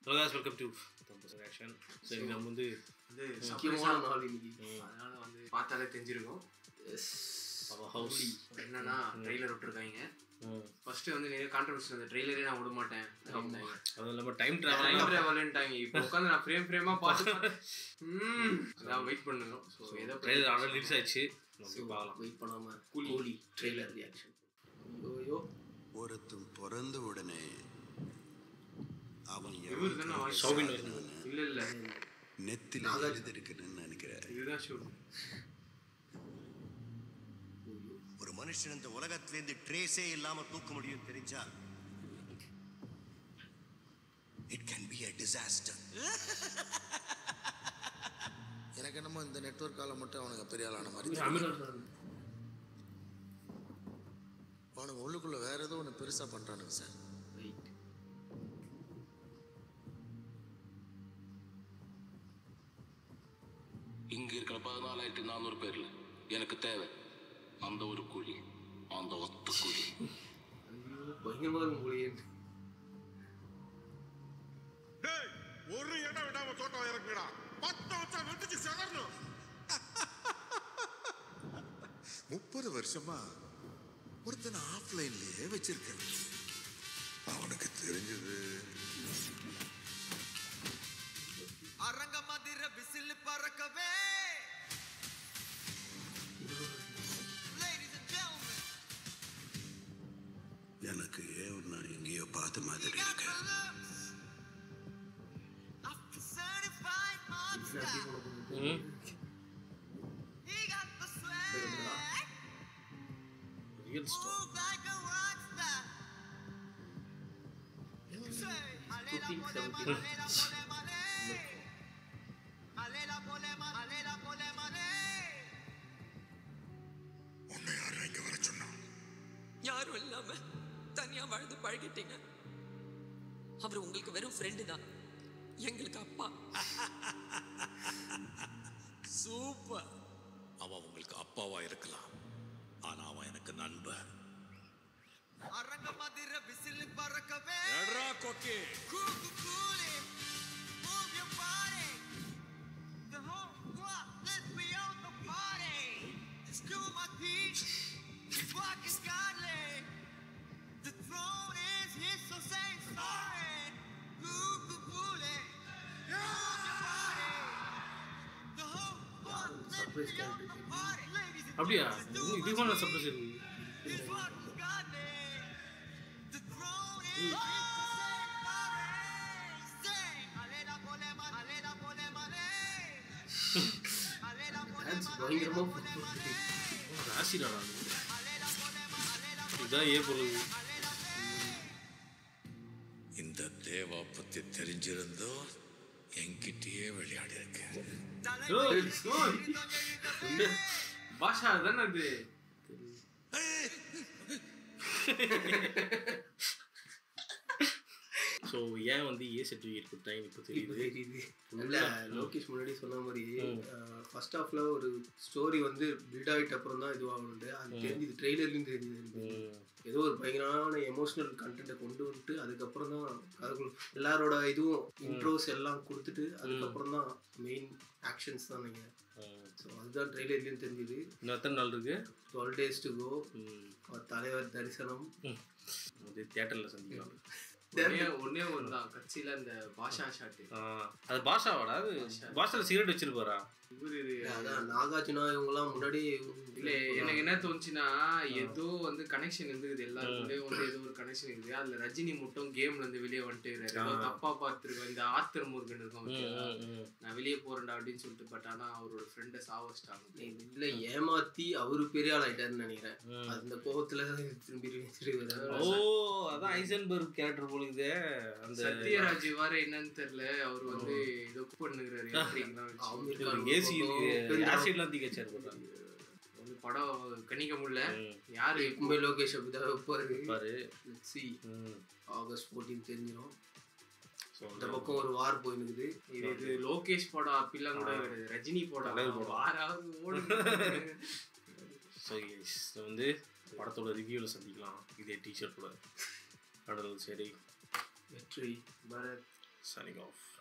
Hello guys, welcome to Thumbs Reaction. சரி நம்ம வந்து முக்கியமான நாள் இன்னைக்கு. அதனால வந்து பார்த்தாலே தெரிஞ்சிருக்கும். ஹவுஸ் என்னன்னா ட்ரெய்லர் விட்டுருக்காங்க. ஃபர்ஸ்ட் வந்து நிறைய கான்ட்ரோவர்சி அந்த ட்ரெய்லரே நான் விட மாட்டேன் அப்படின்னாங்க. அது நம்ம டைம் டிராவல்ன்ட்டாங்க. இப்போ உட்காந்து நான் ஃப்ரேமா பார்த்து நான் வெயிட் பண்ணணும். ஸோ ஏதோ ட்ரெய்லர் ஆல்ரெடி ரிலீஸ் ஆயிடுச்சு. பார்க்கலாம். வெயிட் பண்ணாம கூலி ட்ரெய்லர் ரியாக்ஷன். ஐயோ ஒருத்தன் பிறந்த உடனே அவன் இல்ல நெத்தில எழுதிருக்குன்னு நினைக்கிறேன். இதுதான் ஷூட். ஒரு மனுஷன் இந்த உலகத்திலேருந்து ட்ரேஸே இல்லாம தூக்க முடியும் தெரிஞ்சா it can be a disaster. எனக்கு என்னமோ இந்த நெட்வொர்க்கால மட்டும் அவனுக்கு பெரிய ஆளான மாதிரி அவனுக்கு உள்ளுக்குள்ள வேற ஏதோ ஒன்று பெருசா பண்றானுங்க சார். இங்க இருக்கிற 14,400 பேர்ல எனக்கு தேவை அந்த ஒரு கூலி, அந்த ஒத்த கூலி. பயங்கரமாக கூலி. ஒரு இடம் விடாம தோட்டம் இறக்குடா. 10 வருஷம் வெட்டிச்சு செதறணும். 30 வருஷமா ஒருத்தனை ஆஃப்லைன்லயே வச்சிருக்கேன். அவனுக்கு தெரிஞ்சது அரங்க மதிர விசில் பறக்கவே. எனக்கு ஏன் நான் எங்கேயோ பார்த்த மாதிரி இருக்கு. ரியல் ஸ்டார் உன்னை யாரும் இங்க வர சொன்னா? யாரும் இல்லாம தனியா வாழ்ந்து பழகிட்டீங்க. அவர் உங்களுக்கு வெறும் ஃப்ரெண்டு தான், எங்களுக்கு அப்பா. சூப்பர். அவன் உங்களுக்கு அப்பாவா இருக்கலாம், ஆனா அவன் எனக்கு நண்பன். அரங்க மதிர விசில் பறக்கவே. எட்ரா கொக்கி. கூக்கு கூலி. Move your body. The whole squad, let's be on the party. Just do my beat. It's fucking godly. The throne is his, so say sorry. கூக்கு கூலி. Move your body. The whole squad, let's be on the party. Ladies and அப்படியா? gentlemen, இது கூட surprise இருக்கு. it's fucking godly. The throne is his, so say sorry. Sing. Alela polema, alela polema, alela polema, பயங்கரமாக ராசிடாடா இதான் ஏ பொருள். இந்த தேவா பத்தி தெரிஞ்சிருந்தோ என்கிட்டயே விளையாடி இருக்கேன். பாஷா தானே அது. ஸோ ஏன் வந்து ஏ சர்டிஃபிகேட் கொடுத்தாங்க இப்போ தெரியுது. இல்லை லோகேஷ் முன்னாடி சொன்ன மாதிரி ஃபர்ஸ்ட் ஹாஃப்ல ஒரு ஸ்டோரி வந்து பில்ட் ஆகிட்ட அப்புறம் தான் இதுவாகுது. அது தெரிஞ்சு ட்ரெய்லர்லையும் தெரிஞ்சது. ஏதோ ஒரு பயங்கரமான எமோஷனல் கண்டென்ட்டை கொண்டு வந்துட்டு அதுக்கப்புறம் தான் அதுக்குள்ள எல்லாரோட இதுவும் இன்ட்ரோஸ் எல்லாம் கொடுத்துட்டு அதுக்கப்புறம் தான் மெயின் ஆக்ஷன்ஸ் தான் நீங்கள். ஸோ அதுதான் ட்ரெய்லர்லையும் தெரிஞ்சுது. இன்னும் எத்தனை நாள் இருக்கு? 12 days to go. தலைவர் தரிசனம் தியேட்டரில் சந்திக்கலாம். ஒன்னே ஒன்று தான் கட்சியில் அந்த பாஷா ஷாட்டு. அது பாஷாவாடா? அது பாஷாவில் சிகரெட் வச்சிருப்பாரா? அதான் நாகார்ஜுனா இவங்கெல்லாம் முன்னாடி. இல்லை எனக்கு என்ன தோணுச்சுன்னா ஏதோ வந்து கனெக்ஷன் இருந்துக்குது எல்லாருக்குள்ளேயும் வந்து ஏதோ ஒரு கனெக்ஷன் இருக்குது. அதில் ரஜினி மட்டும் கேம்ல இருந்து வெளியே வந்துட்டு ஏதோ தப்பா பார்த்துருக்கோம். இந்த ஆத்தர் முருகன் இருக்கும், நான் வெளியே போறேன்டா அப்படின்னு சொல்லிட்டு. பட் ஆனால் அவரோட ஃப்ரெண்டை சாவச்சிட்டாங்க. இல்லை ஏமாத்தி அவரு பெரிய ஆள் ஆயிட்டாருன்னு நினைக்கிறேன். அந்த கோபத்துல திரும்பி. ஓ அதான் ஐசன்பர்க் கேரக்டர் போலுக்குதே. அந்த சத்யராஜ் வேற என்னன்னு தெரியல, அவர் வந்து ஏதோ பண்ணுகிறாரு. படம் கணிக்க முடியல யாரு. எப்பவுமே லோகேஷ் அப்படிதான் வைப்பாரு. ஆகஸ்ட் 14 தெரிஞ்சிடும். இந்த பக்கம் ஒரு வார் போயிருக்குது. இது லோகேஷ் படம் அப்படிலாம் கூட கிடையாது, ரஜினி படம். வாராவது ஓடுது. வந்து படத்தோட ரிவ்யூவில் சந்திக்கலாம் இதே டிஷர்ட்டோட. கடல் சரி வெற்றி பரத் signing off.